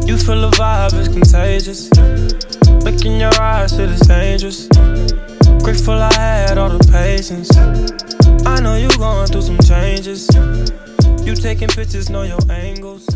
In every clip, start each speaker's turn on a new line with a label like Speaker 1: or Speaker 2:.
Speaker 1: You feel the vibe is contagious. Look in your eyes, shit is dangerous. Grateful I had all the patience. I know you going through some changes. You taking pictures, know your angles.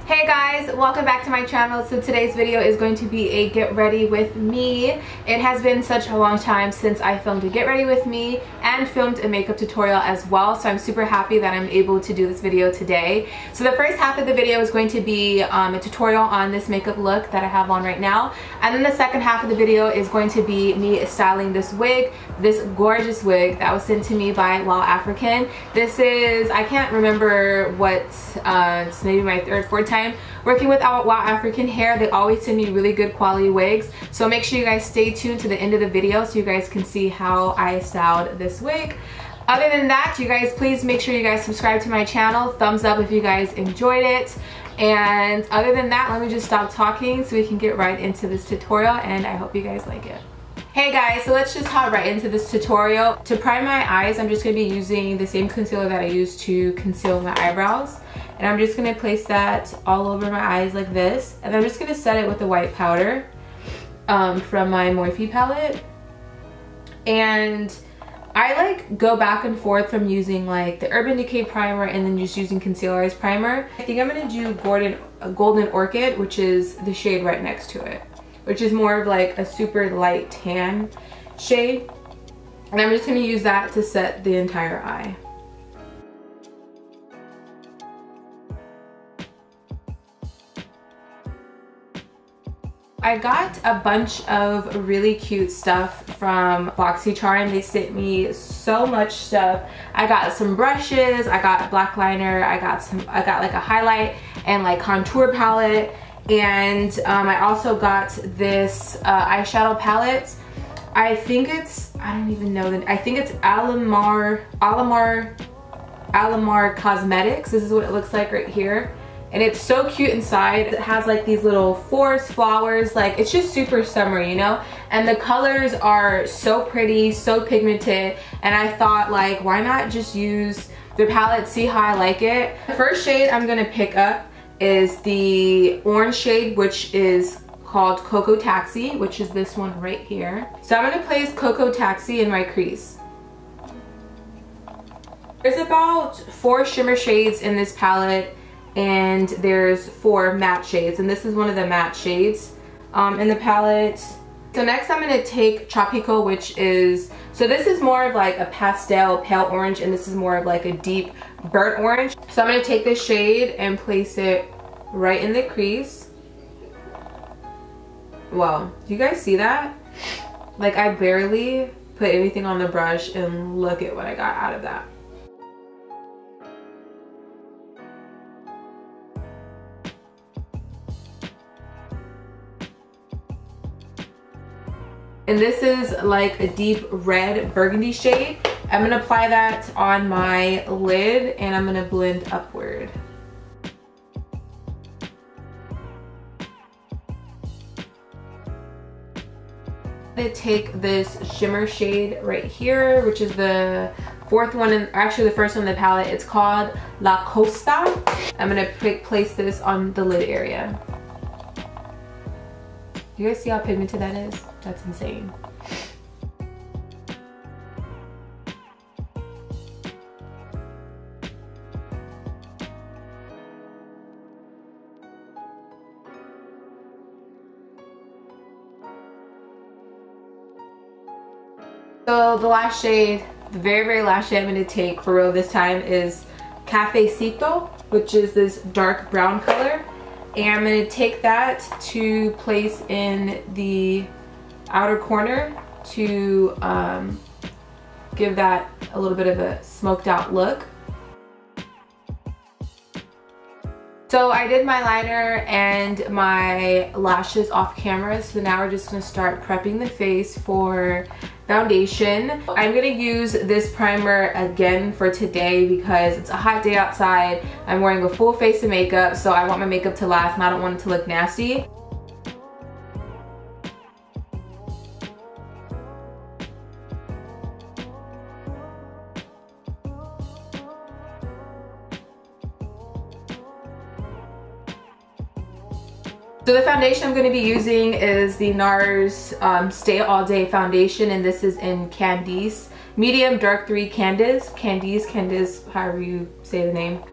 Speaker 2: Hey guys, welcome back to my channel. So today's video is going to be a get ready with me. It has been such a long time since I filmed a get ready with me and filmed a makeup tutorial as well, so I'm super happy that I'm able to do this video today. So the first half of the video is going to be a tutorial on this makeup look that I have on right now, and then the second half of the video is going to be me styling this wig, this gorgeous wig that was sent to me by WowAfrican. This is, I can't remember what, it's maybe my third, fourth time working with WowAfrican hair. They always send me really good quality wigs, so make sure you guys stay tuned to the end of the video so you guys can see how I styled this wig. Other than that, you guys, please make sure you guys subscribe to my channel. Thumbs up if you guys enjoyed it. And other than that, let me just stop talking so we can get right into this tutorial, and I hope you guys like it. Hey guys, so let's just hop right into this tutorial. To prime my eyes, I'm just going to be using the same concealer that I use to conceal my eyebrows. And I'm just going to place that all over my eyes like this. And I'm just going to set it with the white powder from my Morphe palette. And I like go back and forth from using like the Urban Decay primer and then just using concealer as primer. I think I'm going to do Golden Orchid, which is the shade right next to it, which is more of like a super light tan shade. And I'm just going to use that to set the entire eye. I got a bunch of really cute stuff from BoxyCharm. They sent me so much stuff. I got some brushes, I got a black liner, I got like a highlight and like contour palette, and I also got this eyeshadow palette. I think it's, I don't even know, I think it's Alamar Cosmetics. This is what it looks like right here. And it's so cute inside. It has like these little forest flowers. Like, it's just super summer, you know? And the colors are so pretty, so pigmented. And I thought, like, why not just use their palette, see how I like it. The first shade I'm gonna pick up is the orange shade, which is called Cocoa Taxi, which is this one right here. So I'm gonna place Cocoa Taxi in my crease. There's about 4 shimmer shades in this palette, and there's 4 matte shades, and this is one of the matte shades in the palette. So next I'm going to take Tropical, which is, so this is more of like a pastel pale orange, and this is more of like a deep burnt orange. So I'm going to take this shade and place it right in the crease. Wow, do you guys see that? Like, I barely put anything on the brush, and look at what I got out of that. And this is like a deep red burgundy shade. I'm gonna apply that on my lid, and I'm gonna blend upward. I'm gonna take this shimmer shade right here, which is the 4th one, and actually the first one in the palette. It's called La Costa. I'm gonna place this on the lid area. You guys see how pigmented that is? That's insane. So the last shade, the very last shade I'm going to take for real this time is Cafecito, which is this dark brown color. And I'm going to take that to place in the outer corner to give that a little bit of a smoked out look. So I did my liner and my lashes off camera, so now we're just going to start prepping the face for foundation. I'm going to use this primer again for today because it's a hot day outside. I'm wearing a full face of makeup, so I want my makeup to last and I don't want it to look nasty. So the foundation I'm going to be using is the Nars Stay All Day foundation, and this is in Cadiz. Medium Dark 3 Cadiz, however you say the name.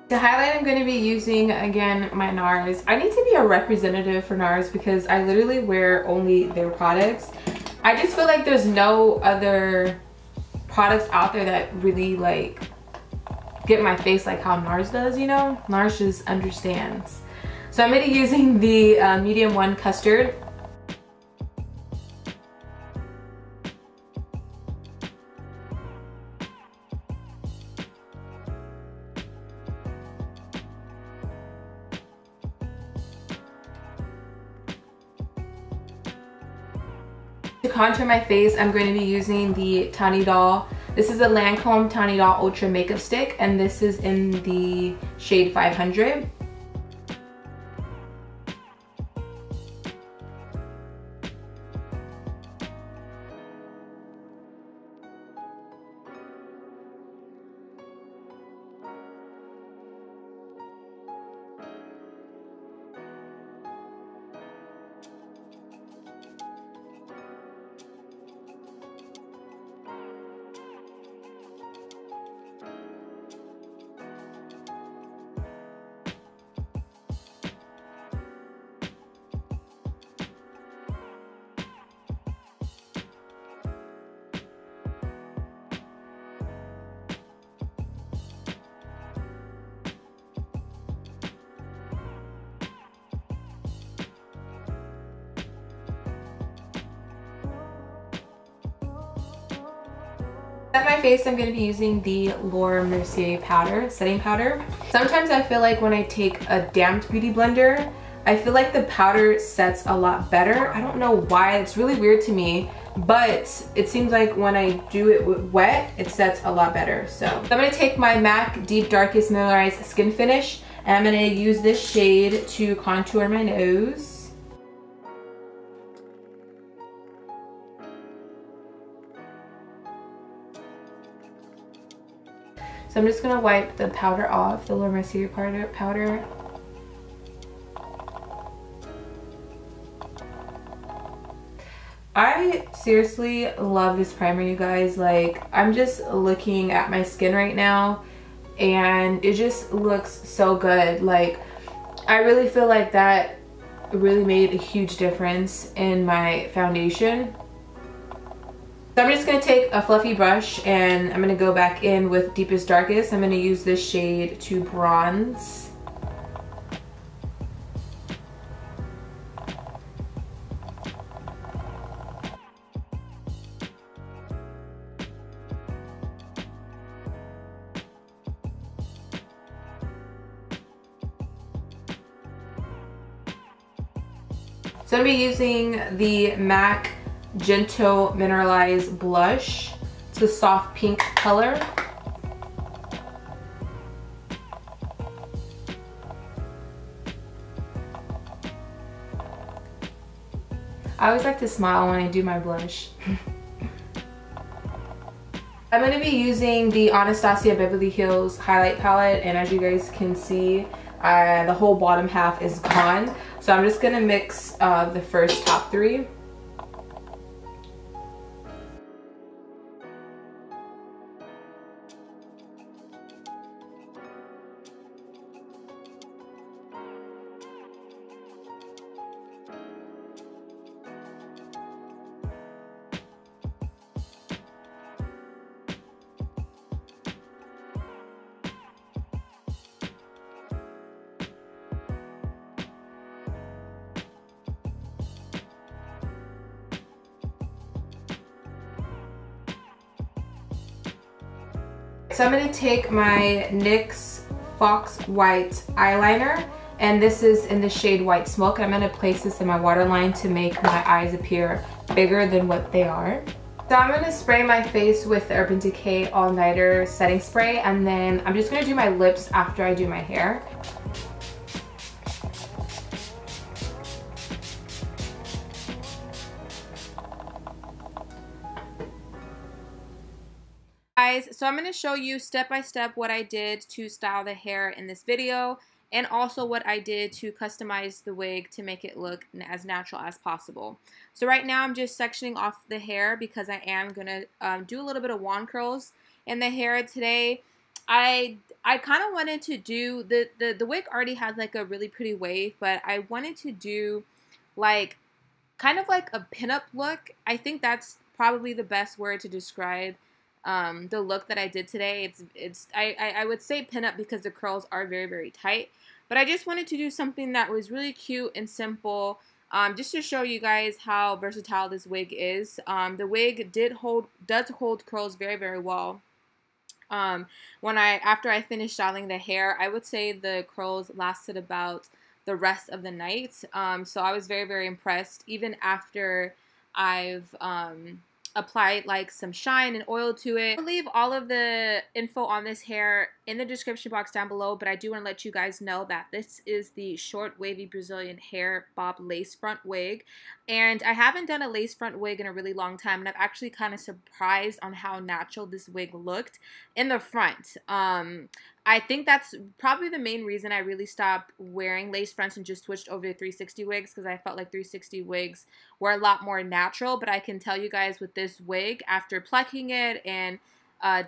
Speaker 2: To highlight, I'm going to be using, again, my Nars. I need to be a representative for Nars because I literally wear only their products. I just feel like there's no other products out there that really like get my face like how Nars does, you know? Nars just understands. So I'm going to be using the medium 1 Custard. To contour my face, I'm going to be using the Tiny Doll. This is a Lancome Tiny Doll Ultra Makeup Stick, and this is in the shade 500. At my face, I'm going to be using the Mercier powder, setting powder. Sometimes I feel like when I take a damped beauty blender, I feel like the powder sets a lot better. I don't know why, it's really weird to me, but it seems like when I do it with wet, it sets a lot better. So I'm going to take my MAC Deep Darkest Mineralize Skin Finish, and I'm going to use this shade to contour my nose. So I'm just gonna wipe the powder off, the Mercier powder. I seriously love this primer, you guys. Like, I'm just looking at my skin right now and it just looks so good. Like, I really feel like that really made a huge difference in my foundation. So I'm just going to take a fluffy brush and I'm going to go back in with Deepest Darkest. I'm going to use this shade to bronze. So I'm going to be using the MAC Gentle Mineralize blush. It's a soft pink color. I always like to smile when I do my blush. I'm going to be using the Anastasia Beverly Hills highlight palette, and as you guys can see, the whole bottom half is gone. So I'm just going to mix the first top three. So I'm going to take my NYX Fox White eyeliner and this is in the shade White Smoke. I'm gonna place this in my waterline to make my eyes appear bigger than what they are. So I'm gonna spray my face with the Urban Decay All Nighter setting spray, and then I'm just gonna do my lips after I do my hair. Guys, so I'm going to show you step by step what I did to style the hair in this video, and also what I did to customize the wig to make it look as natural as possible. So right now I'm just sectioning off the hair because I am going to do a little bit of wand curls in the hair today. I kind of wanted to do, the wig already has like a really pretty wave, but I wanted to do like kind of like a pinup look. I think that's probably the best word to describe the look that I did today. I would say pinup because the curls are very, very tight, but I just wanted to do something that was really cute and simple, just to show you guys how versatile this wig is. The wig does hold curls very, very well. After I finished styling the hair, I would say the curls lasted about the rest of the night. So I was very, very impressed, even after I've applied like some shine and oil to it. I'll leave all of the info on this hair in the description box down below, but I do want to let you guys know that this is the short wavy Brazilian hair bob lace front wig, and I haven't done a lace front wig in a really long time, and I'm actually kind of surprised on how natural this wig looked in the front. I think that's probably the main reason I really stopped wearing lace fronts and just switched over to 360 wigs, because I felt like 360 wigs were a lot more natural. But I can tell you guys, with this wig, after plucking it and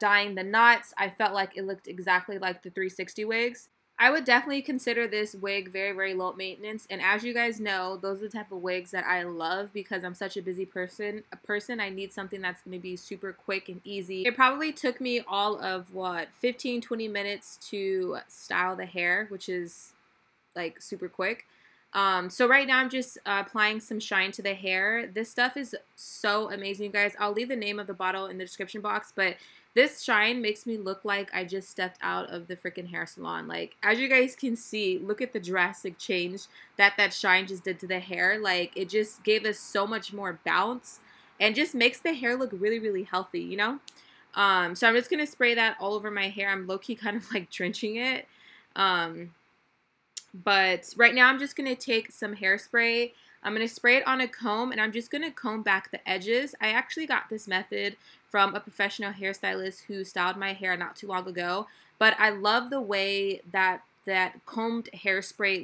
Speaker 2: dyeing the knots, I felt like it looked exactly like the 360 wigs. I would definitely consider this wig very, very low maintenance, and as you guys know, those are the type of wigs that I love because I'm such a busy person. I need something that's going to be super quick and easy. It probably took me all of, what, 15-20 minutes to style the hair, which is like super quick. So right now I'm just applying some shine to the hair. This stuff is so amazing, you guys. I'll leave the name of the bottle in the description box, but this shine makes me look like I just stepped out of the freaking hair salon. Like, as you guys can see, look at the drastic change that shine just did to the hair. Like, it just gave us so much more bounce and just makes the hair look really, really healthy, you know? So I'm just going to spray that all over my hair. I'm low-key kind of like drenching it. But right now I'm just going to take some hairspray. I'm going to spray it on a comb, and I'm just going to comb back the edges. I actually got this method from a professional hairstylist who styled my hair not too long ago, but I love the way that combed hairspray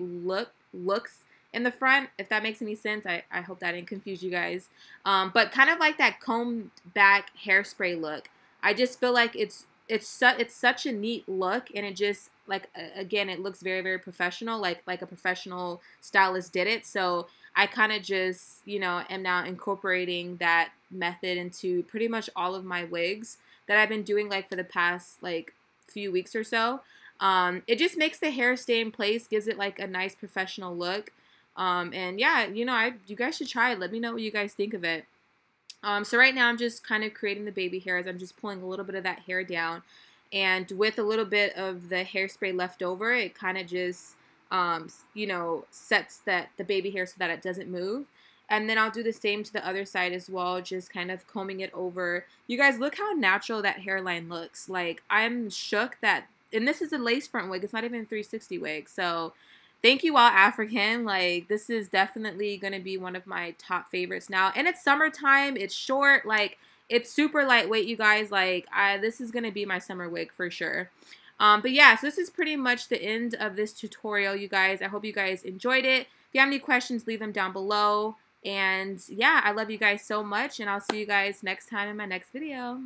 Speaker 2: looks in the front, if that makes any sense. I hope that didn't confuse you guys. But kind of like that combed back hairspray look. I just feel like it's such a neat look, and it just, like, again, it looks very, very professional, like a professional stylist did it. So I kind of just, you know, am now incorporating that method into pretty much all of my wigs that I've been doing, like, for the past, like, few weeks or so. It just makes the hair stay in place, gives it, like, a nice professional look. And yeah, you know, you guys should try it. Let me know what you guys think of it. So right now I'm just kind of creating the baby hairs. I'm just pulling a little bit of that hair down, and with a little bit of the hairspray left over, it kind of just, you know, sets the baby hair so that it doesn't move. And then I'll do the same to the other side as well, just kind of combing it over. You guys, look how natural that hairline looks. Like, I'm shook that, and this is a lace front wig. It's not even a 360 wig. So thank you, WowAfrican. Like, this is definitely going to be one of my top favorites now. And it's summertime. It's short. Like, it's super lightweight, you guys. Like, this is going to be my summer wig for sure. But yeah, so this is pretty much the end of this tutorial, you guys. I hope you guys enjoyed it. If you have any questions, leave them down below. And yeah, I love you guys so much, and I'll see you guys next time in my next video.